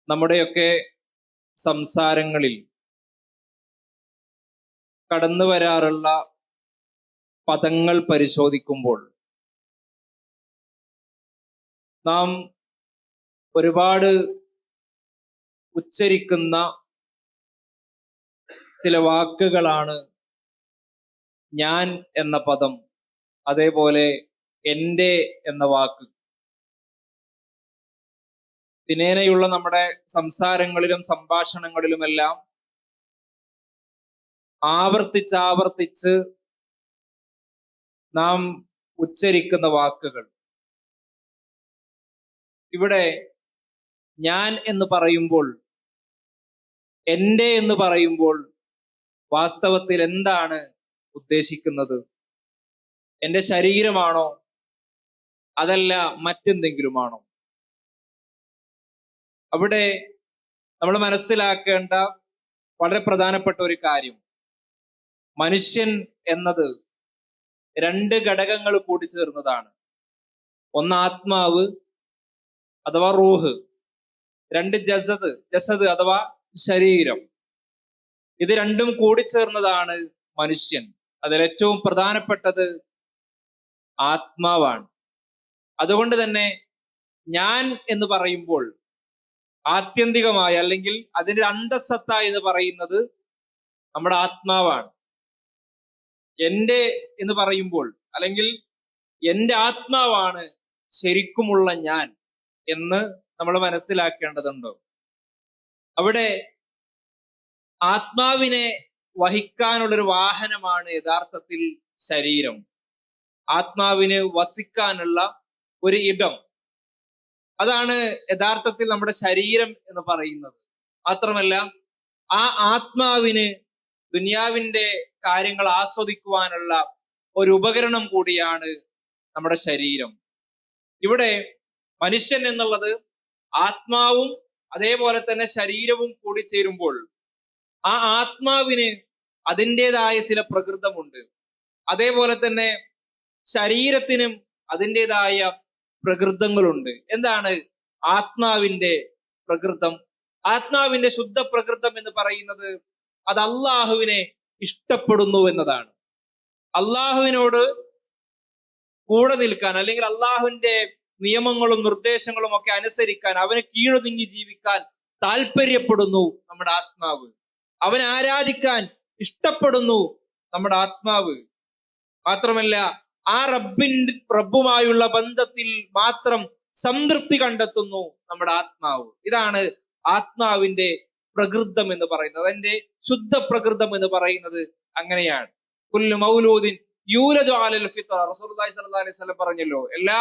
നമ്മുടെയൊക്കെ സംസാരങ്ങളിൽ കടന്നു വരാറുള്ള പദങ്ങൾ പരിശോധിക്കുമ്പോൾ നാം ഒരുപാട് ഉച്ചരിക്കുന്ന ചില വാക്കുകളാണ് ഞാൻ എന്ന പദം, അതേപോലെ എൻ്റെ എന്ന വാക്ക്. ദിനേനയുള്ള നമ്മുടെ സംസാരങ്ങളിലും സംഭാഷണങ്ങളിലുമെല്ലാം ആവർത്തിച്ചാവർത്തിച്ച് നാം ഉച്ചരിക്കുന്ന വാക്കുകൾ. ഇവിടെ ഞാൻ എന്ന് പറയുമ്പോൾ, എൻ്റെ എന്ന് പറയുമ്പോൾ വാസ്തവത്തിൽ എന്താണ് ഉദ്ദേശിക്കുന്നത്? എൻ്റെ ശരീരമാണോ, അതല്ല മറ്റെന്തെങ്കിലുമാണോ? അവിടെ നമ്മൾ മനസ്സിലാക്കേണ്ട വളരെ പ്രധാനപ്പെട്ട ഒരു കാര്യം, മനുഷ്യൻ എന്നത് രണ്ട് ഘടകങ്ങൾ കൂടി ചേർന്നതാണ്. ഒന്ന് ആത്മാവ് അഥവാ റൂഹ്, രണ്ട് ജസദ് അഥവാ ശരീരം. ഇത് രണ്ടും കൂടിച്ചേർന്നതാണ് മനുഷ്യൻ. അതിൽ ഏറ്റവും പ്രധാനപ്പെട്ടത് ആത്മാവാണ്. അതുകൊണ്ട് തന്നെ ഞാൻ എന്ന് പറയുമ്പോൾ ആത്യന്തികമായ, അല്ലെങ്കിൽ അതിന്റെ അന്തസത്ത എന്ന് പറയുന്നത് നമ്മുടെ ആത്മാവാണ്. എൻ്റെ എന്ന് പറയുമ്പോൾ, അല്ലെങ്കിൽ എൻ്റെ ആത്മാവാണ് ശരിക്കുമുള്ള ഞാൻ എന്ന് നമ്മൾ മനസ്സിലാക്കേണ്ടതുണ്ടോ? അവിടെ ആത്മാവിനെ വഹിക്കാനുള്ളൊരു വാഹനമാണ് യഥാർത്ഥത്തിൽ ശരീരം. ആത്മാവിന് വസിക്കാനുള്ള ഒരു ഇടം, അതാണ് യഥാർത്ഥത്തിൽ നമ്മുടെ ശരീരം എന്ന് പറയുന്നത്. മാത്രമല്ല ആ ആത്മാവിന് ദുനിയാവിന്റെ കാര്യങ്ങൾ ആസ്വദിക്കുവാനുള്ള ഒരു ഉപകരണം കൂടിയാണ് നമ്മുടെ ശരീരം. ഇവിടെ മനുഷ്യൻ എന്നുള്ളത് ആത്മാവും അതേപോലെ തന്നെ ശരീരവും കൂടി ചേരുമ്പോൾ ആ ആത്മാവിന് അതിൻ്റെതായ ചില പ്രകൃതമുണ്ട്. അതേപോലെ തന്നെ ശരീരത്തിനും അതിൻ്റെതായ പ്രകൃതങ്ങളുണ്ട്. എന്താണ് ആത്മാവിന്റെ പ്രകൃതം? ആത്മാവിന്റെ ശുദ്ധ പ്രകൃതം എന്ന് പറയുന്നത് അത് അള്ളാഹുവിനെ ഇഷ്ടപ്പെടുന്നു എന്നതാണ്. അള്ളാഹുവിനോട് കൂടെ നിൽക്കാൻ, അല്ലെങ്കിൽ അള്ളാഹുവിന്റെ നിയമങ്ങളും നിർദ്ദേശങ്ങളും ഒക്കെ അനുസരിക്കാൻ, അവന് കീഴൊതുങ്ങി ജീവിക്കാൻ താല്പര്യപ്പെടുന്നു നമ്മുടെ ആത്മാവ്. അവനെ ആരാധിക്കാൻ ഇഷ്ടപ്പെടുന്നു നമ്മുടെ ആത്മാവ്. മാത്രമല്ല ആ റബ്ബുമായുള്ള ബന്ധത്തിൽ മാത്രം സംതൃപ്തി കണ്ടെത്തുന്നു നമ്മുടെ ആത്മാവ്. ഇതാണ് ആത്മാവിന്റെ പ്രകൃതം എന്ന് പറയുന്നത്, അതിന്റെ ശുദ്ധ പ്രകൃതം എന്ന് പറയുന്നത് അങ്ങനെയാണ്. കുല്ലു മൗലൂദിൻ യൂലദു അലൽ ഫിത്ര, റസൂലുള്ളാഹി സ്വല്ലല്ലാഹു അലൈഹി വസല്ലം പറഞ്ഞല്ലോ, എല്ലാ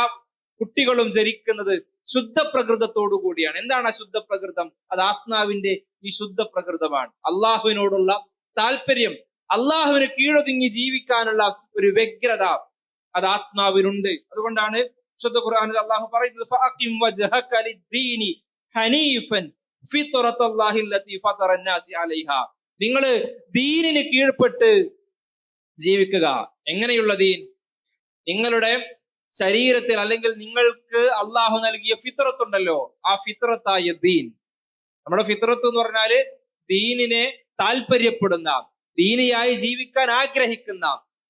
കുട്ടികളും ജനിക്കുന്നത് ശുദ്ധ പ്രകൃതത്തോടു കൂടിയാണ്. എന്താണ് ആ ശുദ്ധ പ്രകൃതം? അത് ആത്മാവിന്റെ ഈ ശുദ്ധ പ്രകൃതമാണ്. അള്ളാഹുവിനോടുള്ള താല്പര്യം, അള്ളാഹുവിന് കീഴൊതുങ്ങി ജീവിക്കാനുള്ള ഒരു വ്യഗ്രത അത് ആത്മാവിനുണ്ട്. അതുകൊണ്ടാണ് വിശുദ്ധ ഖുർആനിൽ അള്ളാഹു പറയുന്നത്, ഫഅഖിം വജ്ഹക ലിദ്ദീനി ഹനീഫൻ ഫിത്രത്തല്ലാഹി അല്ലതി ഫതറ അന്നാസി അലൈഹാ. നിങ്ങൾ ദീനിന് കീഴ്പ്പെട്ട് ജീവിക്കുക. എങ്ങനെയുള്ള ദീൻ? നിങ്ങളുടെ ശരീരത്തിൽ, അല്ലെങ്കിൽ നിങ്ങൾക്ക് അള്ളാഹു നൽകിയ ഫിത്രത്തുണ്ടല്ലോ, ആ ഫിത്രത്തായ ദീൻ. നമ്മുടെ ഫിത്രത്ത് എന്ന് പറഞ്ഞാല് ദീനിനെ താല്പര്യപ്പെടുന്ന, ദീനിയായി ജീവിക്കാൻ ആഗ്രഹിക്കുന്ന,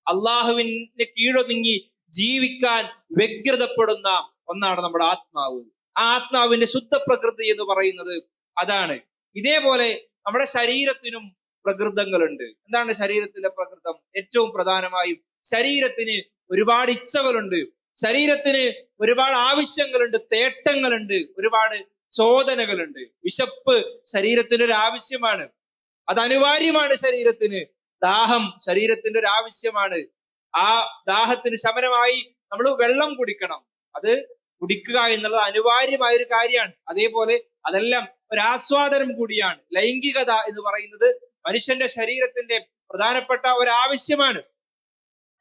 അള്ളാഹുവിന് കീഴൊതുങ്ങി ജീവിക്കാൻ വ്യഗ്രതപ്പെടുന്ന ഒന്നാണ് നമ്മുടെ ആത്മാവ്. ആ ആത്മാവിന്റെ ശുദ്ധ പ്രകൃതി എന്ന് പറയുന്നത് അതാണ്. ഇതേപോലെ നമ്മുടെ ശരീരത്തിനും പ്രകൃതങ്ങളുണ്ട്. എന്താണ് ശരീരത്തിന്റെ പ്രകൃതം? ഏറ്റവും പ്രധാനമായും ശരീരത്തിന് ഒരുപാട് ഇച്ഛകളുണ്ട്, ശരീരത്തിന് ഒരുപാട് ആവശ്യങ്ങളുണ്ട്, തേട്ടങ്ങളുണ്ട്, ഒരുപാട് ചോദനകളുണ്ട്. വിശപ്പ് ശരീരത്തിന്റെ ഒരു ആവശ്യമാണ്, അത് അനിവാര്യമാണ് ശരീരത്തിന്. ദാഹം ശരീരത്തിന്റെ ഒരു ആവശ്യമാണ്. ആ ദാഹത്തിന് ശമനമായി നമ്മൾ വെള്ളം കുടിക്കണം. അത് കുടിക്കുക എന്നുള്ളത് അനിവാര്യമായ ഒരു കാര്യമാണ്. അതേപോലെ അതെല്ലാം ഒരു ആസ്വാദനം കൂടിയാണ്. ലൈംഗികത എന്ന് പറയുന്നത് മനുഷ്യന്റെ ശരീരത്തിന്റെ പ്രധാനപ്പെട്ട ഒരു ആവശ്യമാണ്.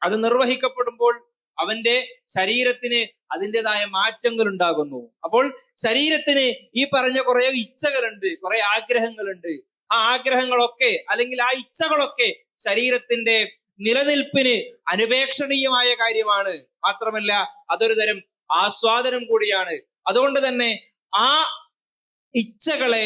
അത് നിർവഹിക്കപ്പെടുമ്പോൾ അവന്റെ ശരീരത്തിന് അതിൻ്റെതായ മാറ്റങ്ങൾ ഉണ്ടാകുന്നു. അപ്പോൾ ശരീരത്തിന് ഈ പറഞ്ഞ കുറെ ഇച്ഛകളുണ്ട്, കുറെ ആഗ്രഹങ്ങളുണ്ട്. ആ ആഗ്രഹങ്ങളൊക്കെ, അല്ലെങ്കിൽ ആ ഇച്ഛകളൊക്കെ ശരീരത്തിന്റെ നിലനിൽപ്പിന് അനുപേക്ഷണീയമായ കാര്യമാണ്. മാത്രമല്ല അതൊരു തരം ആസ്വാദനം കൂടിയാണ്. അതുകൊണ്ട് തന്നെ ആ ഇച്ഛകളെ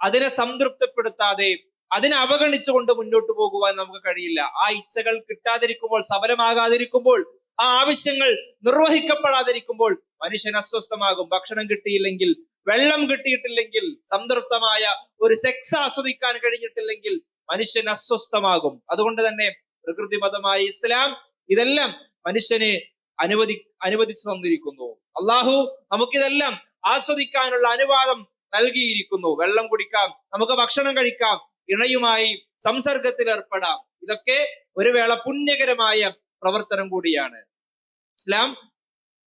അതിനെ സംതൃപ്തിപ്പെടുത്താതെ അതിനെ അവഗണിച്ചുകൊണ്ട് മുന്നോട്ട് പോകുവാൻ നമുക്ക് കഴിയില്ല. ആ ഇച്ഛകൾ കിട്ടാതിരിക്കുമ്പോൾ, സഫലമാകാതിരിക്കുമ്പോൾ, ആ ആവശ്യങ്ങൾ നിർവഹിക്കപ്പെടാതിരിക്കുമ്പോൾ മനുഷ്യൻ അസ്വസ്ഥമാകും. ഭക്ഷണം കിട്ടിയില്ലെങ്കിൽ, വെള്ളം കിട്ടിയിട്ടില്ലെങ്കിൽ, സംതൃപ്തമായ ഒരു സെക്സ് ആസ്വദിക്കാൻ കഴിഞ്ഞിട്ടില്ലെങ്കിൽ മനുഷ്യൻ അസ്വസ്ഥമാകും. അതുകൊണ്ട് തന്നെ പ്രകൃതി മതമായ ഇസ്ലാം ഇതെല്ലാം മനുഷ്യന് അനുവദിച്ചു തന്നിരിക്കുന്നു. അള്ളാഹു നമുക്കിതെല്ലാം ആസ്വദിക്കാനുള്ള അനുവാദം നൽകിയിരിക്കുന്നു. വെള്ളം കുടിക്കാം, നമുക്ക് ഭക്ഷണം കഴിക്കാം, ഇണയുമായി സംസർഗത്തിൽ ഏർപ്പെടാം. ഇതൊക്കെ ഒരു വേള പുണ്യകരമായ പ്രവർത്തനം കൂടിയാണ്. ഇസ്ലാം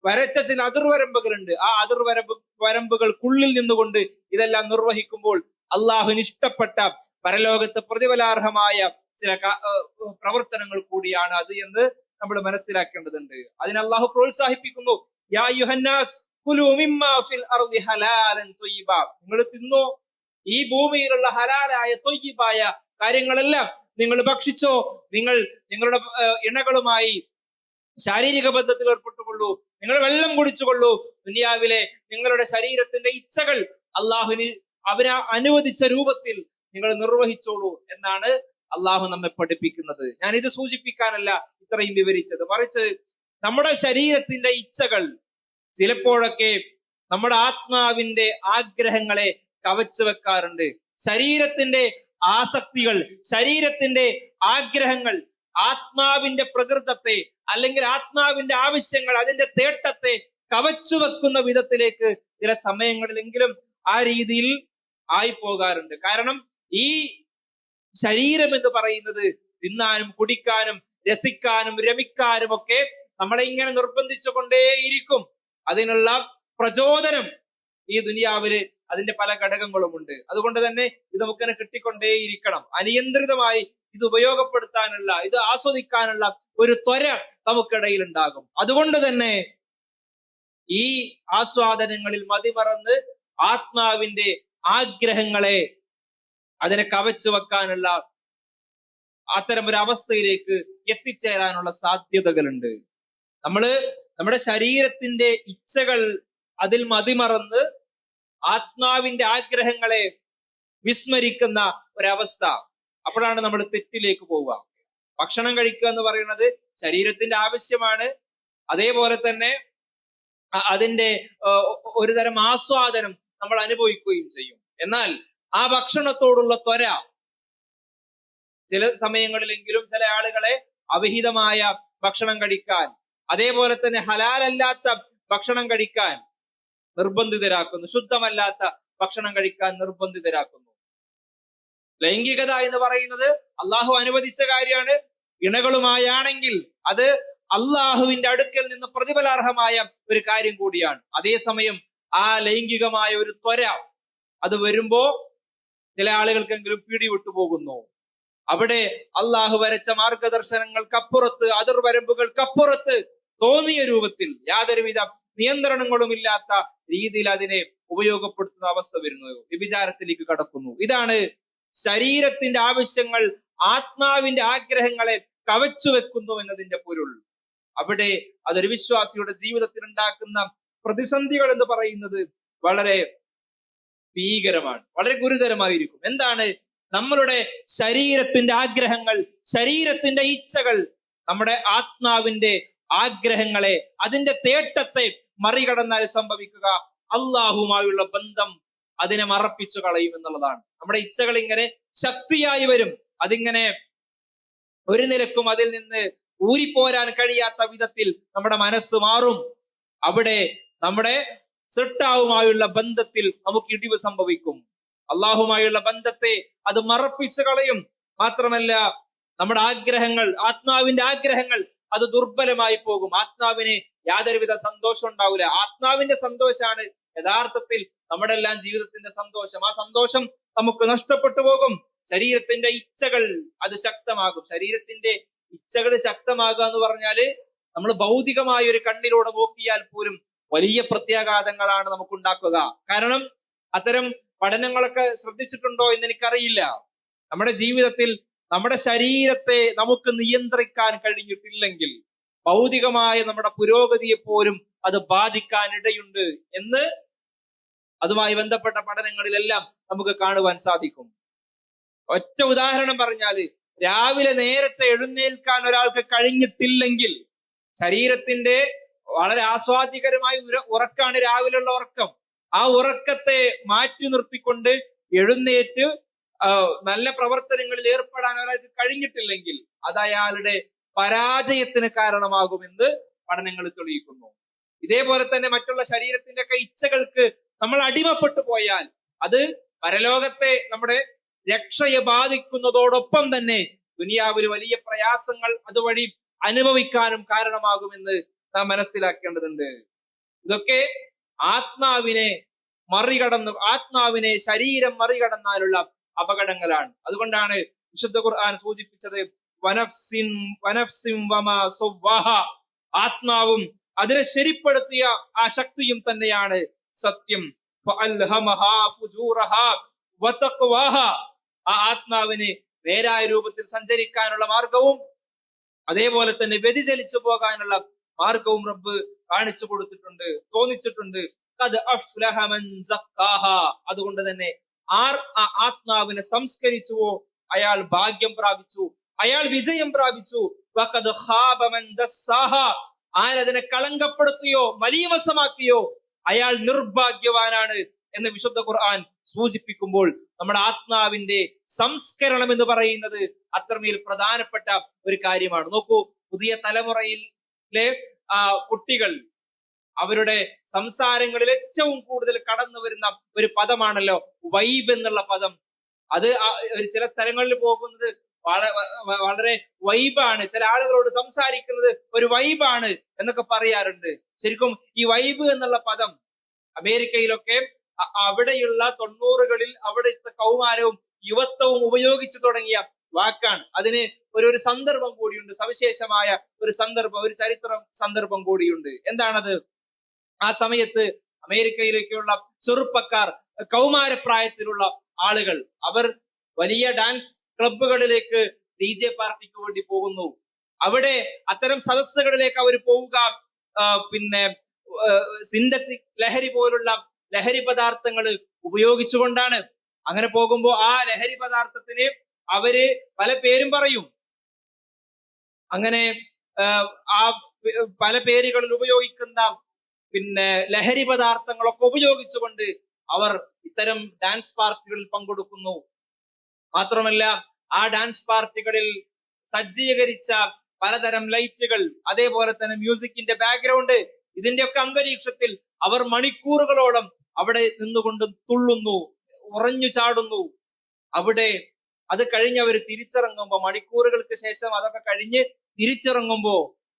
വരച്ച ചില അതിർവരമ്പുകളുണ്ട്. ആ അതിർവരമ്പുകൾക്കുള്ളിൽ നിന്നുകൊണ്ട് ഇതെല്ലാം നിർവഹിക്കുമ്പോൾ അള്ളാഹുവിന് ഇഷ്ടപ്പെട്ട പരലോകത്ത് പ്രതിഫലാർഹമായ ചില പ്രവർത്തനങ്ങൾ കൂടിയാണ് അത് എന്ന് നമ്മൾ മനസ്സിലാക്കേണ്ടതുണ്ട്. അതിന് അള്ളാഹു പ്രോത്സാഹിപ്പിക്കുന്നു, യാ അയ്യുഹന്നാസ് കുലൂ മിമ്മാ ഫിൽ അർദി ഹലാലൻ ത്വയ്യിബ, നിങ്ങൾ തിന്നോ, ഈ ഭൂമിയിലുള്ള ഹലാലായ ത്വയ്യിബായ കാര്യങ്ങളെല്ലാം നിങ്ങൾ ഭക്ഷിച്ചോ, നിങ്ങൾ നിങ്ങളുടെ ഇണകളുമായി ശാരീരിക ബന്ധത്തിൽ ഏർപ്പെട്ടുകൊള്ളൂ, നിങ്ങൾ വെള്ളം കുടിച്ചുകൊള്ളൂ, ദുനിയാവിലെ നിങ്ങളുടെ ശരീരത്തിന്റെ ഇച്ഛകൾ അള്ളാഹുവിന് അവന് അനുവദിച്ച രൂപത്തിൽ നിങ്ങൾ നിർവഹിച്ചോളൂ എന്നാണ് അള്ളാഹു നമ്മെ പഠിപ്പിക്കുന്നത്. ഞാൻ ഇത് സൂചിപ്പിക്കാനല്ല ഇത്രയും വിവരിച്ചത്, മറിച്ച് നമ്മുടെ ശരീരത്തിന്റെ ഇച്ഛകൾ ചിലപ്പോഴൊക്കെ നമ്മുടെ ആത്മാവിന്റെ ആഗ്രഹങ്ങളെ കവച്ചു വെക്കാറുണ്ട്. ശരീരത്തിന്റെ ആസക്തികൾ, ശരീരത്തിന്റെ ആഗ്രഹങ്ങൾ ആത്മാവിന്റെ പ്രകൃതത്തെ അല്ലെങ്കിൽ ആത്മാവിന്റെ ആവശ്യങ്ങൾ, അതിന്റെ തേട്ടത്തെ കവച്ചു വെക്കുന്ന വിധത്തിലേക്ക് ചില സമയങ്ങളിലെങ്കിലും ആ രീതിയിൽ ആയിപ്പോകാറുണ്ട്. കാരണം ഈ ശരീരം എന്ന് പറയുന്നത് തിന്നാനും കുടിക്കാനും രസിക്കാനും രമിക്കാനും ഒക്കെ നമ്മളെ ഇങ്ങനെ നിർബന്ധിച്ചു കൊണ്ടേയിരിക്കും. അതിനുള്ള പ്രചോദനം ഈ ദുനിയാവില് അതിന്റെ പല ഘടകങ്ങളുമുണ്ട്. അതുകൊണ്ട് തന്നെ ഇത് നമുക്കിങ്ങനെ കിട്ടിക്കൊണ്ടേയിരിക്കണം. അനിയന്ത്രിതമായി ഇത് ഉപയോഗപ്പെടുത്താനുള്ള, ഇത് ആസ്വദിക്കാനുള്ള ഒരു ത്വര നമുക്കിടയിൽ ഉണ്ടാകും. അതുകൊണ്ട് തന്നെ ഈ ആസ്വാദനങ്ങളിൽ മതിമറന്ന് ആത്മാവിന്റെ ആഗ്രഹങ്ങളെ അതിനെ കവച്ചു വെക്കാനുള്ള അത്തരം ഒരു അവസ്ഥയിലേക്ക് എത്തിച്ചേരാനുള്ള സാധ്യതകളുണ്ട്. നമ്മുടെ ശരീരത്തിന്റെ ഇച്ഛകൾ അതിൽ മതിമറന്ന് ആത്മാവിന്റെ ആഗ്രഹങ്ങളെ വിസ്മരിക്കുന്ന ഒരവസ്ഥ, അപ്പോഴാണ് നമ്മൾ തെറ്റിലേക്ക് പോവുക. ഭക്ഷണം കഴിക്കുക എന്ന് പറയുന്നത് ശരീരത്തിന്റെ ആവശ്യമാണ്. അതേപോലെ തന്നെ അതിന്റെ ഒരു തരം ആസ്വാദനം നമ്മൾ അനുഭവിക്കുകയും ചെയ്യും. എന്നാൽ ആ ഭക്ഷണത്തോടുള്ള ത്വര ചില സമയങ്ങളിലെങ്കിലും ചില ആളുകളെ അവിഹിതമായ ഭക്ഷണം കഴിക്കാൻ, അതേപോലെ തന്നെ ഹലാലല്ലാത്ത ഭക്ഷണം കഴിക്കാൻ നിർബന്ധിതരാക്കുന്നു, ശുദ്ധമല്ലാത്ത ഭക്ഷണം കഴിക്കാൻ നിർബന്ധിതരാക്കുന്നു. ലൈംഗികത എന്ന് പറയുന്നത് അള്ളാഹു അനുവദിച്ച കാര്യമാണ്. ഇണകളുമായാണെങ്കിൽ അത് അള്ളാഹുവിന്റെ അടുക്കൽ നിന്ന് പ്രതിഫലാർഹമായ ഒരു കാര്യം കൂടിയാണ്. അതേസമയം ആ ലൈംഗികമായ ഒരു ത്വര അത് വരുമ്പോ ചില ആളുകൾക്കെങ്കിലും പിടിവിട്ടു പോകുന്നു. അവിടെ അള്ളാഹു വരച്ച മാർഗദർശനങ്ങൾക്കപ്പുറത്ത്, അതിർവരമ്പുകൾക്കപ്പുറത്ത് തോന്നിയ രൂപത്തിൽ യാതൊരുവിധ നിയന്ത്രണങ്ങളുമില്ലാത്ത രീതിയിൽ അതിനെ ഉപയോഗപ്പെടുത്തുന്ന അവസ്ഥ വരുന്നു, വ്യഭിചാരത്തിലേക്ക് കടക്കുന്നു. ഇതാണ് ശരീരത്തിന്റെ ആവശ്യങ്ങൾ ആത്മാവിന്റെ ആഗ്രഹങ്ങളെ കവച്ചു വെക്കുന്നു എന്നതിന്റെ പൊരുൾ. അവിടെ അതൊരു വിശ്വാസിയുടെ ജീവിതത്തിൽ ഉണ്ടാക്കുന്ന പ്രതിസന്ധികൾ എന്ന് പറയുന്നത് വളരെ ഭീകരമാണ്, വളരെ ഗുരുതരമായിരിക്കും. എന്താണ്? നമ്മളുടെ ശരീരത്തിന്റെ ആഗ്രഹങ്ങൾ, ശരീരത്തിന്റെ ഇച്ഛകൾ നമ്മുടെ ആത്മാവിന്റെ ആഗ്രഹങ്ങളെ, അതിന്റെ തേട്ടത്തെ മറികടന്നാൽ സംഭവിക്കുക അള്ളാഹുമായുള്ള ബന്ധം അതിനെ മറപ്പിച്ചു കളയും എന്നുള്ളതാണ്. നമ്മുടെ ഇച്ഛകൾ ഇങ്ങനെ ശക്തിയായി വരും. അതിങ്ങനെ ഒരു നിലക്കും അതിൽ നിന്ന് ഊരിപ്പോരാൻ കഴിയാത്ത വിധത്തിൽ നമ്മുടെ മനസ്സ് മാറും. അവിടെ നമ്മുടെ സൃഷ്ടാവുമായുള്ള ബന്ധത്തിൽ നമുക്ക് ഇടിവ് സംഭവിക്കും. അള്ളാഹുമായുള്ള ബന്ധത്തെ അത് മറപ്പിച്ചു കളയും. മാത്രമല്ല നമ്മുടെ ആഗ്രഹങ്ങൾ, ആത്മാവിന്റെ ആഗ്രഹങ്ങൾ അത് ദുർബലമായി പോകും. ആത്മാവിന് യാതൊരുവിധ സന്തോഷം ഉണ്ടാവില്ല. ആത്മാവിന്റെ സന്തോഷമാണ് യഥാർത്ഥത്തിൽ നമ്മുടെ എല്ലാം ജീവിതത്തിന്റെ സന്തോഷം. ആ സന്തോഷം നമുക്ക് നഷ്ടപ്പെട്ടു പോകും. ശരീരത്തിന്റെ ഇച്ഛകൾ അത് ശക്തമാകും. ശരീരത്തിന്റെ ഇച്ഛകൾ ശക്തമാകുക എന്ന് പറഞ്ഞാല് നമ്മൾ ഭൗതികമായ ഒരു കണ്ണിലൂടെ നോക്കിയാൽ പോലും വലിയ പ്രത്യാഘാതങ്ങളാണ് നമുക്ക് ഉണ്ടാക്കുക. കാരണം അത്തരം പഠനങ്ങളൊക്കെ ശ്രദ്ധിച്ചിട്ടുണ്ടോ എന്ന് എനിക്കറിയില്ല. നമ്മുടെ ജീവിതത്തിൽ നമ്മുടെ ശരീരത്തെ നമുക്ക് നിയന്ത്രിക്കാൻ കഴിഞ്ഞിട്ടില്ലെങ്കിൽ ഭൗതികമായ നമ്മുടെ പുരോഗതിയെ പോലും അത് ബാധിക്കാൻ ഇടയുണ്ട് എന്ന് അതുമായി ബന്ധപ്പെട്ട പഠനങ്ങളിലെല്ലാം നമുക്ക് കാണുവാൻ സാധിക്കും. ഒറ്റ ഉദാഹരണം പറഞ്ഞാല്, രാവിലെ നേരത്തെ എഴുന്നേൽക്കാൻ ഒരാൾക്ക് കഴിഞ്ഞിട്ടില്ലെങ്കിൽ, ശരീരത്തിന്റെ വളരെ ആസ്വാദ്യകരമായ ഉറക്കാണ് രാവിലെയുള്ള ഉറക്കം, ആ ഉറക്കത്തെ മാറ്റി നിർത്തിക്കൊണ്ട് എഴുന്നേറ്റ് നല്ല പ്രവർത്തനങ്ങളിൽ ഏർപ്പെടാൻ ഒരാൾക്ക് കഴിഞ്ഞിട്ടില്ലെങ്കിൽ അത് അയാളുടെ പരാജയത്തിന് കാരണമാകുമെന്ന് പഠനങ്ങൾ തെളിയിക്കുന്നു. ഇതേപോലെ തന്നെ മറ്റുള്ള ശരീരത്തിന്റെ ഒക്കെ ഇച്ഛകൾക്ക് നമ്മൾ അടിമപ്പെട്ടു പോയാൽ അത് പരലോകത്തെ നമ്മുടെ രക്ഷയെ ബാധിക്കുന്നതോടൊപ്പം തന്നെ ദുനിയാവിൽ വലിയ പ്രയാസങ്ങൾ അതുവഴി അനുഭവിക്കാനും കാരണമാകുമെന്ന് നാം മനസ്സിലാക്കേണ്ടതുണ്ട്. ഇതൊക്കെ ആത്മാവിനെ ശരീരം മറികടന്നാലുള്ള അപകടങ്ങളാണ്. അതുകൊണ്ടാണ് വിശുദ്ധ ഖുർആൻ സൂചിപ്പിച്ചത് ആത്മാവും അതിനെ ശരിപ്പെടുത്തിയ ആ ശക്തിയും തന്നെയാണ് സത്യം. ആ ആത്മാവിന് നേരായ രൂപത്തിൽ സഞ്ചരിക്കാനുള്ള മാർഗവും അതേപോലെ തന്നെ വ്യതിചലിച്ചു പോകാനുള്ള മാർഗവും റബ്ബ് കാണിച്ചു കൊടുത്തിട്ടുണ്ട്, തോന്നിച്ചിട്ടുണ്ട്. അതുകൊണ്ട് തന്നെ ആർ ആ ആത്മാവിനെ സംസ്കരിച്ചുവോ അയാൾ ഭാഗ്യം പ്രാപിച്ചു, അയാൾ വിജയം പ്രാപിച്ചു. ആരതിനെ കളങ്കപ്പെടുത്തിയോ മലീമസമാക്കിയോ അയാൾ നിർഭാഗ്യവാനാണ് എന്ന് വിശുദ്ധ ഖുർആൻ സൂചിപ്പിക്കുമ്പോൾ നമ്മുടെ ആത്മാവിന്റെ സംസ്കരണം എന്ന് പറയുന്നത് അത്രമേൽ പ്രധാനപ്പെട്ട ഒരു കാര്യമാണ്. നോക്കൂ, പുതിയ തലമുറയിലെ കുട്ടികൾ അവരുടെ സംസാരങ്ങളിൽ ഏറ്റവും കൂടുതൽ കടന്നു വരുന്ന ഒരു പദമാണല്ലോ വൈബ് എന്നുള്ള പദം. അത് ചില സ്ഥലങ്ങളിൽ പോകുന്നത് വളരെ വൈബാണ്, ചില ആളുകളോട് സംസാരിക്കുന്നത് ഒരു വൈബാണ് എന്നൊക്കെ പറയാറുണ്ട്. ശരിക്കും ഈ വൈബ് എന്നുള്ള പദം അമേരിക്കയിലൊക്കെ അവിടെയുള്ള 90കളിൽ അവിടുത്തെ കൗമാരവും യുവത്വവും ഉപയോഗിച്ചു തുടങ്ങിയ വാക്കാണ്. അതിന് ഒരു സന്ദർഭം കൂടിയുണ്ട്, സവിശേഷമായ ഒരു സന്ദർഭം, ഒരു സന്ദർഭം കൂടിയുണ്ട്. എന്താണത്? ആ സമയത്ത് അമേരിക്കയിലേക്കുള്ള ചെറുപ്പക്കാർ, കൗമാരപ്രായത്തിലുള്ള ആളുകൾ, അവർ വലിയ ഡാൻസ് ക്ലബുകളിലേക്ക് DJ പാർട്ടിക്ക് വേണ്ടി പോകുന്നു. അവിടെ അത്തരം സദസ്സുകളിലേക്ക് അവർ പോവുക പിന്നെ സിന്തറ്റിക് ലഹരി പോലുള്ള ലഹരി പദാർത്ഥങ്ങൾ ഉപയോഗിച്ചുകൊണ്ടാണ്. അങ്ങനെ പോകുമ്പോൾ ആ ലഹരി പദാർത്ഥത്തിന് അവര് പല പേരും പറയും. അങ്ങനെ ആ പല പേരുകളിൽ ഉപയോഗിക്കുന്ന പിന്നെ ലഹരി പദാർത്ഥങ്ങളൊക്കെ ഉപയോഗിച്ചുകൊണ്ട് അവർ ഇത്തരം ഡാൻസ് പാർട്ടികളിൽ പങ്കെടുക്കുന്നു. മാത്രമല്ല ആ ഡാൻസ് പാർട്ടികളിൽ സജ്ജീകരിച്ച പലതരം ലൈറ്റുകൾ, അതേപോലെ തന്നെ മ്യൂസിക്കിന്റെ ബാക്ക്ഗ്രൗണ്ട്, ഇതിന്റെയൊക്കെ അന്തരീക്ഷത്തിൽ അവർ മണിക്കൂറുകളോളം അവിടെ നിന്നുകൊണ്ട് തുള്ളുന്നു, ഉറഞ്ഞു ചാടുന്നു. അവിടെ അത് കഴിഞ്ഞ് അവർ തിരിച്ചിറങ്ങുമ്പോ, മണിക്കൂറുകൾക്ക് ശേഷം അതൊക്കെ കഴിഞ്ഞ് തിരിച്ചിറങ്ങുമ്പോ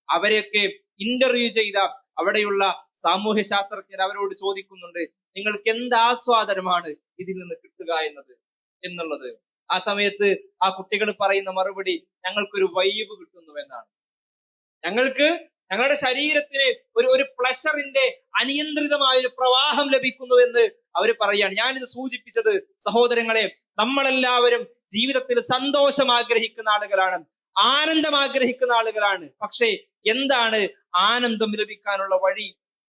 അവരെയൊക്കെ ഇന്റർവ്യൂ ചെയ്ത അവിടെയുള്ള സാമൂഹ്യ ശാസ്ത്രജ്ഞർ അവരോട് ചോദിക്കുന്നുണ്ട്, നിങ്ങൾക്ക് എന്ത് ആസ്വാദനമാണ് ഇതിൽ നിന്ന് കിട്ടുക എന്നുള്ളത്. ആ സമയത്ത് ആ കുട്ടികൾ പറയുന്ന മറുപടി, ഞങ്ങൾക്കൊരു വൈബ് കിട്ടുന്നു എന്നാണ്. ഞങ്ങളുടെ ശരീരത്തിന് ഒരു പ്ലഷറിന്റെ അനിയന്ത്രിതമായ ഒരു പ്രവാഹം ലഭിക്കുന്നു എന്ന് അവർ പറയാണ്. ഞാനിത് സൂചിപ്പിച്ചത് സഹോദരങ്ങളെ, നമ്മളെല്ലാവരും ജീവിതത്തിൽ സന്തോഷം ആഗ്രഹിക്കുന്ന ആളുകളാണ്, ആനന്ദം ആഗ്രഹിക്കുന്ന ആളുകളാണ്. പക്ഷേ എന്താണ് ആനന്ദം ലഭിക്കാനുള്ള വഴി?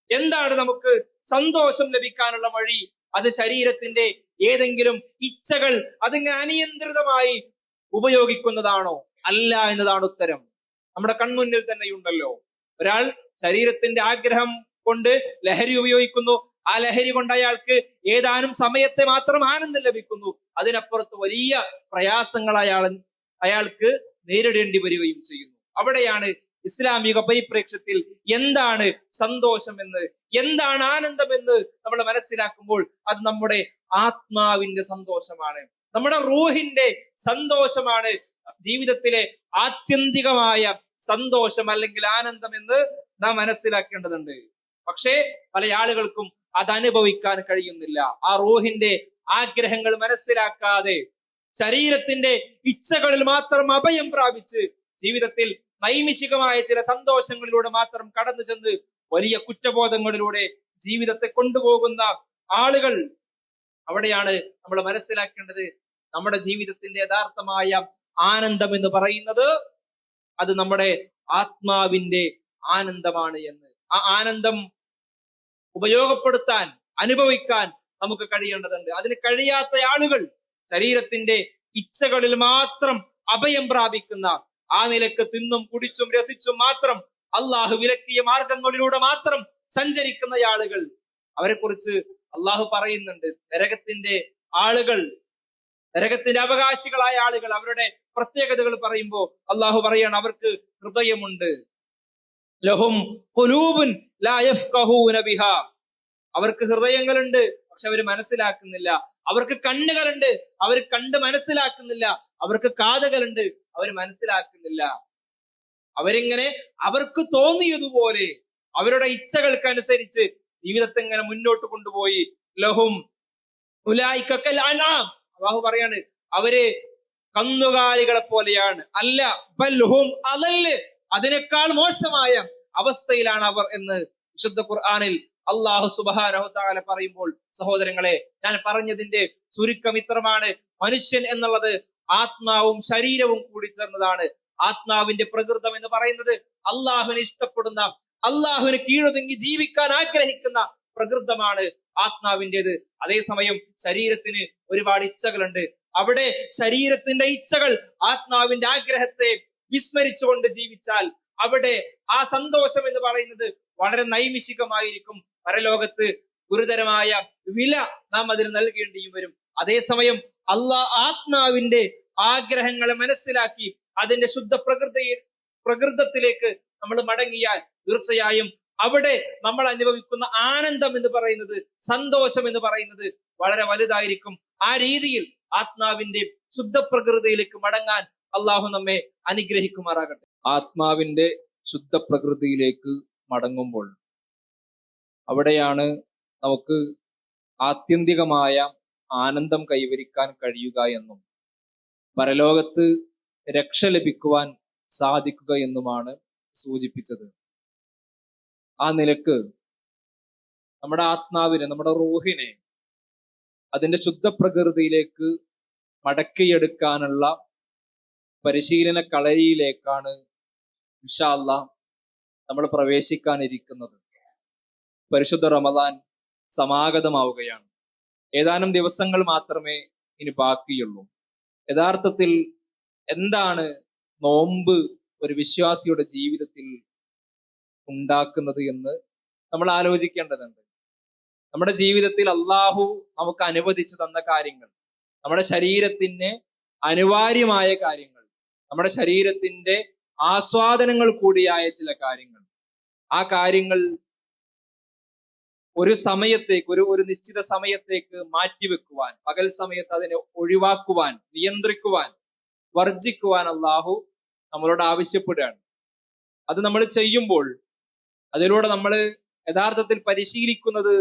എന്താണ് നമുക്ക് സന്തോഷം ലഭിക്കാനുള്ള വഴി? അത് ശരീരത്തിന്റെ ഏതെങ്കിലും ഇച്ഛകൾ അതിങ്ങനെ അനിയന്ത്രിതമായി ഉപയോഗിക്കുന്നതാണോ? അല്ല എന്നതാണ് ഉത്തരം. നമ്മുടെ കൺമുന്നിൽ തന്നെയുണ്ടല്ലോ. ഒരാൾ ശരീരത്തിന്റെ ആഗ്രഹം കൊണ്ട് ലഹരി ഉപയോഗിക്കുന്നു. ആ ലഹരി കൊണ്ട് അയാൾക്ക് ഏതാനും സമയത്തെ മാത്രം ആനന്ദം ലഭിക്കുന്നു. അതിനപ്പുറത്ത് വലിയ പ്രയാസങ്ങൾ അയാൾക്ക് നേരിടേണ്ടി വരികയും ചെയ്യുന്നു. അവിടെയാണ് ഇസ്ലാമിക പരിപ്രേക്ഷ്യത്തിൽ എന്താണ് സന്തോഷമെന്ന്, എന്താണ് ആനന്ദമെന്ന് നമ്മൾ മനസ്സിലാക്കുമ്പോൾ അത് നമ്മുടെ ആത്മാവിന്റെ സന്തോഷമാണ്, നമ്മുടെ റൂഹിന്റെ സന്തോഷമാണ്, ജീവിതത്തിലെ ആത്യന്തികമായ സന്തോഷം അല്ലെങ്കിൽ ആനന്ദം എന്ന് നാം മനസ്സിലാക്കേണ്ടതുണ്ട്. പക്ഷേ പല ആളുകൾക്കും അത് അനുഭവിക്കാൻ കഴിയുന്നില്ല. ആ റൂഹിന്റെ ആഗ്രഹങ്ങൾ മനസ്സിലാക്കാതെ ശരീരത്തിന്റെ ഇച്ഛകളിൽ മാത്രം അഭയം പ്രാപിച്ച് ജീവിതത്തിൽ നൈമിഷികമായ ചില സന്തോഷങ്ങളിലൂടെ മാത്രം കടന്നു ചെന്ന് വലിയ കുറ്റബോധങ്ങളിലൂടെ ജീവിതത്തെ കൊണ്ടുപോകുന്ന ആളുകൾ, അവിടെയാണ് നമ്മൾ മനസ്സിലാക്കേണ്ടത് നമ്മുടെ ജീവിതത്തിന്റെ യഥാർത്ഥമായ ആനന്ദം എന്ന് പറയുന്നത് അത് നമ്മുടെ ആത്മാവിന്റെ ആനന്ദമാണ് എന്ന്. ആ ആനന്ദം ഉപയോഗപ്പെടുത്താൻ, അനുഭവിക്കാൻ നമുക്ക് കഴിയേണ്ടതുണ്ട്. അതിന് കഴിയാത്ത ആളുകൾ ശരീരത്തിന്റെ ഇച്ഛകളിൽ മാത്രം അഭയം പ്രാപിക്കുന്ന, ആ നിലക്ക് തിന്നും കുടിച്ചും രസിച്ചും മാത്രം അള്ളാഹു വിലക്കിയ മാർഗങ്ങളിലൂടെ മാത്രം സഞ്ചരിക്കുന്ന ആളുകൾ, അവരെ കുറിച്ച് അള്ളാഹു പറയുന്നുണ്ട്. നരകത്തിന്റെ ആളുകൾ, നരകത്തിന്റെ അവകാശികളായ ആളുകൾ, അവരുടെ പ്രത്യേകതകൾ പറയുമ്പോൾ അള്ളാഹു പറയാണ്, അവർക്ക് ഹൃദയമുണ്ട്. ലഹും ഖുലൂബുൻ ലാ യഫ്ഖഹൂന ബിഹാ, അവർക്ക് ഹൃദയങ്ങളുണ്ട്, പക്ഷെ അവർ മനസ്സിലാക്കുന്നില്ല. അവർക്ക് കണ്ണുകളുണ്ട്, അവർ കണ്ട് മനസ്സിലാക്കുന്നില്ല. അവർക്ക് കാതുകളുണ്ട്, അവർ മനസ്സിലാക്കുന്നില്ല. അവരിങ്ങനെ അവർക്ക് തോന്നിയതുപോലെ അവരുടെ ഇച്ഛകൾക്കനുസരിച്ച് ജീവിതത്തെ ഇങ്ങനെ മുന്നോട്ട് കൊണ്ടുപോയി. ലഹും ഉലൈക കൽ അൻആം, അല്ലാഹു പറയാണ് അവര് കന്നുകാലികളെ പോലെയാണ്. അല്ല, ബൽ ഹും അളൽ, അതിനേക്കാൾ മോശമായ അവസ്ഥയിലാണ് അവർ എന്ന് വിശുദ്ധ ഖുർആനിൽ അല്ലാഹു സുബ്ഹാനഹു വ തആല പറയുമ്പോൾ, സഹോദരങ്ങളെ, ഞാൻ പറഞ്ഞതിന്റെ ചുരുക്കം ഇത്രമാണ്. മനുഷ്യൻ എന്നുള്ളത് ആത്മാവും ശരീരവും കൂടി ചേർന്നതാണ്. ആത്മാവിന്റെ പ്രകൃതം എന്ന് പറയുന്നത് അള്ളാഹുവിനെ ഇഷ്ടപ്പെടുന്ന, അള്ളാഹുവിന് കീഴൊതുങ്ങി ജീവിക്കാൻ ആഗ്രഹിക്കുന്ന പ്രകൃതമാണ് ആത്മാവിൻ്റെത്. അതേസമയം ശരീരത്തിന് ഒരുപാട് ഇച്ഛകളുണ്ട്. അവിടെ ശരീരത്തിന്റെ ഇച്ഛകൾ ആത്മാവിന്റെ ആഗ്രഹത്തെ വിസ്മരിച്ചുകൊണ്ട് ജീവിച്ചാൽ അവിടെ ആ സന്തോഷം എന്ന് പറയുന്നത് വളരെ നൈമിഷികമായിരിക്കും. പരലോകത്ത് ഗുരുതരമായ വില നാം അതിന് നൽകേണ്ടിയും വരും. അതേസമയം ആത്മാവിന്റെ ആഗ്രഹങ്ങളെ മനസ്സിലാക്കി അതിന്റെ ശുദ്ധ പ്രകൃതത്തിലേക്ക് നമ്മൾ മടങ്ങിയാൽ തീർച്ചയായും അവിടെ നമ്മൾ അനുഭവിക്കുന്ന ആനന്ദം എന്ന് പറയുന്നത്, സന്തോഷം എന്ന് പറയുന്നത് വളരെ വലുതായിരിക്കും. ആ രീതിയിൽ ആത്മാവിന്റെ ശുദ്ധ പ്രകൃതിയിലേക്ക് മടങ്ങാൻ അള്ളാഹു നമ്മെ അനുഗ്രഹിക്കുമാറാകട്ടെ. ആത്മാവിന്റെ ശുദ്ധ പ്രകൃതിയിലേക്ക് മടങ്ങുമ്പോൾ അവിടെയാണ് നമുക്ക് ആത്യന്തികമായ ആനന്ദം കൈവരിക്കാൻ കഴിയുക എന്നും പരലോകത്ത് രക്ഷ ലഭിക്കുവാൻ സാധിക്കുക എന്നുമാണ് സൂചിപ്പിച്ചത്. ആ നിലക്ക് നമ്മുടെ ആത്മാവിനെ, നമ്മുടെ റൂഹിനെ അതിന്റെ ശുദ്ധ പ്രകൃതിയിലേക്ക് മടക്കിയെടുക്കാനുള്ള പരിശീലന കളരിയിലേക്കാണ് ഇൻഷാ അല്ലാഹ് നമ്മൾ പ്രവേശിക്കാനിരിക്കുന്നത്. പരിശുദ്ധ റമദാൻ സമാഗതമാവുകയാണ്. ഏതാനും ദിവസങ്ങൾ മാത്രമേ ഇനി ബാക്കിയുള്ളൂ. യഥാർത്ഥത്തിൽ എന്താണ് നോമ്പ് ഒരു വിശ്വാസിയുടെ ജീവിതത്തിൽ ഉണ്ടാക്കുന്നത് എന്ന് നമ്മൾ ആലോചിക്കേണ്ടതുണ്ട്. നമ്മുടെ ജീവിതത്തിൽ അള്ളാഹു നമുക്ക് അനുവദിച്ചു തന്ന കാര്യങ്ങൾ, നമ്മുടെ ശരീരത്തിന് അനിവാര്യമായ കാര്യങ്ങൾ, നമ്മുടെ ശരീരത്തിന്റെ ആസ്വാദനങ്ങൾ കൂടിയായ ചില കാര്യങ്ങൾ, ആ കാര്യങ്ങൾ ഒരു സമയത്തേക്ക്, ഒരു നിശ്ചിത സമയത്തേക്ക് മാറ്റിവെക്കുവാൻ, പകൽ സമയത്ത് അതിനെ ഒഴിവാക്കുവാൻ, നിയന്ത്രിക്കുവാൻ, വർജിക്കുവാൻ അള്ളാഹു നമ്മളോട് ആവശ്യപ്പെടുകയാണ്. അത് നമ്മൾ ചെയ്യുമ്പോൾ അതിലൂടെ നമ്മൾ യഥാർത്ഥത്തിൽ പരിശീലിക്കുന്നത്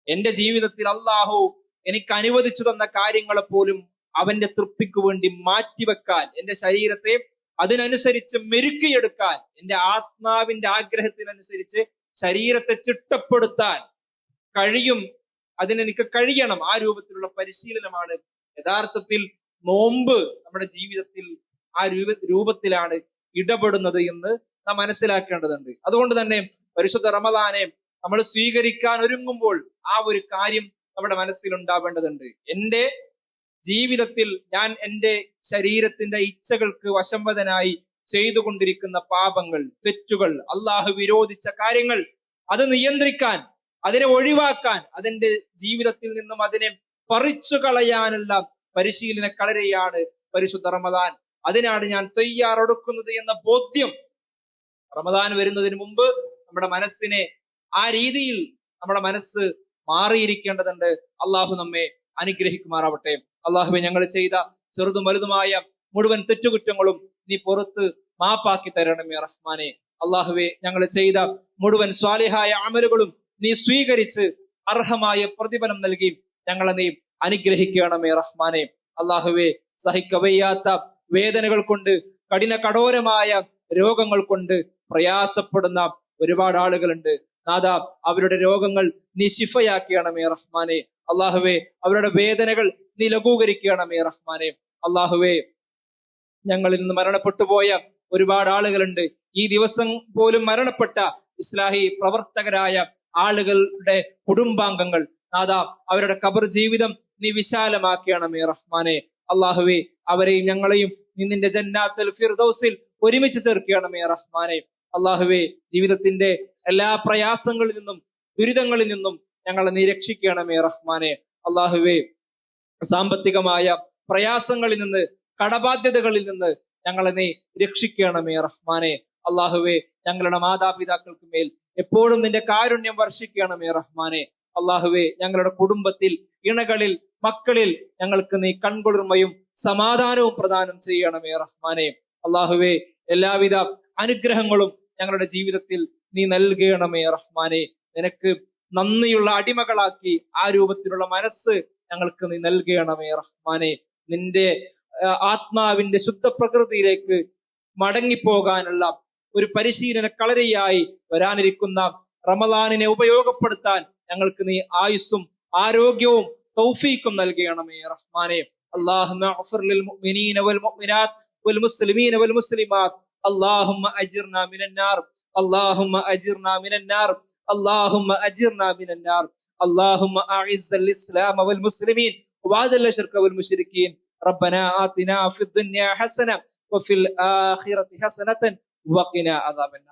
എന്റെ ജീവിതത്തിൽ അള്ളാഹു എനിക്ക് അനുവദിച്ചു തന്ന കാര്യങ്ങളെ പോലും അവന്റെ തൃപ്തിക്ക് വേണ്ടി മാറ്റിവെക്കാൻ, എന്റെ ശരീരത്തെ അതിനനുസരിച്ച് മെരുക്കിയെടുക്കാൻ, എന്റെ ആത്മാവിന്റെ ആഗ്രഹത്തിനനുസരിച്ച് ശരീരത്തെ ചിട്ടപ്പെടുത്താൻ കഴിയും, അതിനെനിക്ക് കഴിയണം. ആ രൂപത്തിലുള്ള പരിശീലനമാണ് യഥാർത്ഥത്തിൽ നോമ്പ് നമ്മുടെ ജീവിതത്തിൽ ആ രൂപത്തിലാണ് ഇടപെടുന്നത് എന്ന് നാം മനസ്സിലാക്കേണ്ടതുണ്ട്. അതുകൊണ്ട് തന്നെ പരിശുദ്ധ റമദാനെ നമ്മൾ സ്വീകരിക്കാൻ ഒരുങ്ങുമ്പോൾ ആ ഒരു കാര്യം നമ്മുടെ മനസ്സിൽ ഉണ്ടാവേണ്ടതുണ്ട്. എന്റെ ജീവിതത്തിൽ ഞാൻ എന്റെ ശരീരത്തിന്റെ ഇച്ഛകൾക്ക് വശംവദനായി ചെയ്തുകൊണ്ടിരിക്കുന്ന പാപങ്ങൾ, തെറ്റുകൾ, അള്ളാഹു വിരോധിച്ച കാര്യങ്ങൾ, അത് നിയന്ത്രിക്കാൻ, അതിനെ ഒഴിവാക്കാൻ, അതിന്റെ ജീവിതത്തിൽ നിന്നും അതിനെ പറിച്ചു കളയാനുള്ള പരിശീലന കളരിയാണ് പരിശുദ്ധ റമദാൻ. അതിനാണ് ഞാൻ തയ്യാറെടുക്കുന്നത് എന്ന ബോധ്യം റമദാൻ വരുന്നതിന് മുമ്പ് നമ്മുടെ മനസ്സിനെ ആ രീതിയിൽ നമ്മുടെ മനസ്സ് മാറിയിരിക്കേണ്ടതുണ്ട്. അള്ളാഹു നമ്മെ അനുഗ്രഹിക്കുമാറാവട്ടെ. അള്ളാഹുവെ, ഞങ്ങൾ ചെയ്ത ചെറുതും വലുതുമായ മുഴുവൻ തെറ്റുകുറ്റങ്ങളും നീ പുറത്ത് മാപ്പാക്കി തരണമേ റഹ്മാനെ. അള്ളാഹുവെ, ഞങ്ങൾ ചെയ്ത മുഴുവൻ സ്വാലിഹായ അമലുകളും നീ സ്വീകരിച്ച് അർഹമായ പ്രതിഫലം നൽകി ഞങ്ങളെ നീ അനുഗ്രഹിക്കണമേ റഹ്മാനെ. അള്ളാഹുവെ, സഹിക്കവയ്യാത്ത വേദനകൾ കൊണ്ട്, കഠോരമായ രോഗങ്ങൾ കൊണ്ട് പ്രയാസപ്പെടുന്ന ഒരുപാട് ആളുകളുണ്ട്. നാഥ, അവരുടെ രോഗങ്ങൾ നീ ശിഫയാക്കണമേ റഹ്മാനെ. അള്ളാഹുവെ, അവരുടെ വേദനകൾ നീ ലഘൂകരിക്കണമേ റഹ്മാനെ. അള്ളാഹുവെ, ഞങ്ങളിൽ നിന്ന് മരണപ്പെട്ടു പോയ ഒരുപാട് ആളുകളുണ്ട്. ഈ ദിവസം പോലും മരണപ്പെട്ട ഇസ്ലാഹി പ്രവർത്തകരായ ആളുകളുടെ കുടുംബാംഗങ്ങൾ നാഥ അവരുടെ ഖബർ ജീവിതം നീ വിശാലമാക്കണമേ റഹ്മാനെ. അള്ളാഹുവേ അവരെയും ഞങ്ങളെയും നീ നിന്റെ ജന്നാത്തുൽ ഫിർദൗസിൽ ഒരുമിച്ച് ചേർക്കണമേ റഹ്മാനെ. അള്ളാഹുവേ ജീവിതത്തിന്റെ എല്ലാ പ്രയാസങ്ങളിൽ നിന്നും ദുരിതങ്ങളിൽ നിന്നും ഞങ്ങളെ നീ രക്ഷിക്കണമേ റഹ്മാനെ. അള്ളാഹുവേ സാമ്പത്തികമായ പ്രയാസങ്ങളിൽ നിന്ന് കടബാധ്യതകളിൽ നിന്ന് ഞങ്ങളെ നീ രക്ഷിക്കണമേ റഹ്മാനെ. അള്ളാഹുവേ ഞങ്ങളുടെ മാതാപിതാക്കൾക്ക് മേൽ എപ്പോഴും നിന്റെ കാരുണ്യം വർഷിക്കണമേ റഹ്മാനെ. അള്ളാഹുവേ ഞങ്ങളുടെ കുടുംബത്തിൽ ഇണകളിൽ മക്കളിൽ ഞങ്ങൾക്ക് നീ കൺകുളിർമയും സമാധാനവും പ്രദാനം ചെയ്യണമേ റഹ്മാനെ. അള്ളാഹുവേ എല്ലാവിധ അനുഗ്രഹങ്ങളും ഞങ്ങളുടെ ജീവിതത്തിൽ നീ നൽകണമേ റഹ്മാനെ. നിനക്ക് നന്ദിയുള്ള അടിമകളാക്കി ആ രൂപത്തിലുള്ള മനസ്സ് ഞങ്ങൾക്ക് നീ നൽകണമേ റഹ്മാനെ. നിന്റെ ആത്മാവിന്റെ ശുദ്ധ പ്രകൃതിയിലേക്ക് മടങ്ങിപ്പോകാനുള്ള ഒരു പരിശീലന കളരിയായി വരാനിരിക്കുന്ന റമദാനിനെ ഉപയോഗപ്പെടുത്താൻ ഞങ്ങൾക്ക് നീ ആയുസ്സും ആരോഗ്യവും തൗഫീഖും നൽകണമേ റഹ്മാനെ. اللهم اغفر للمؤمنين والمؤمنات والمسلمين والمسلمات. اللهم اجرنا من النار. اللهم اجرنا من النار. اللهم اجرنا من النار. اللهم اعز الاسلام والمسلمين واذل الشرك والمشركين. ربنا آتنا في الدنيا حسنة وفي الآخرة حسنة وقنا عذاب النار.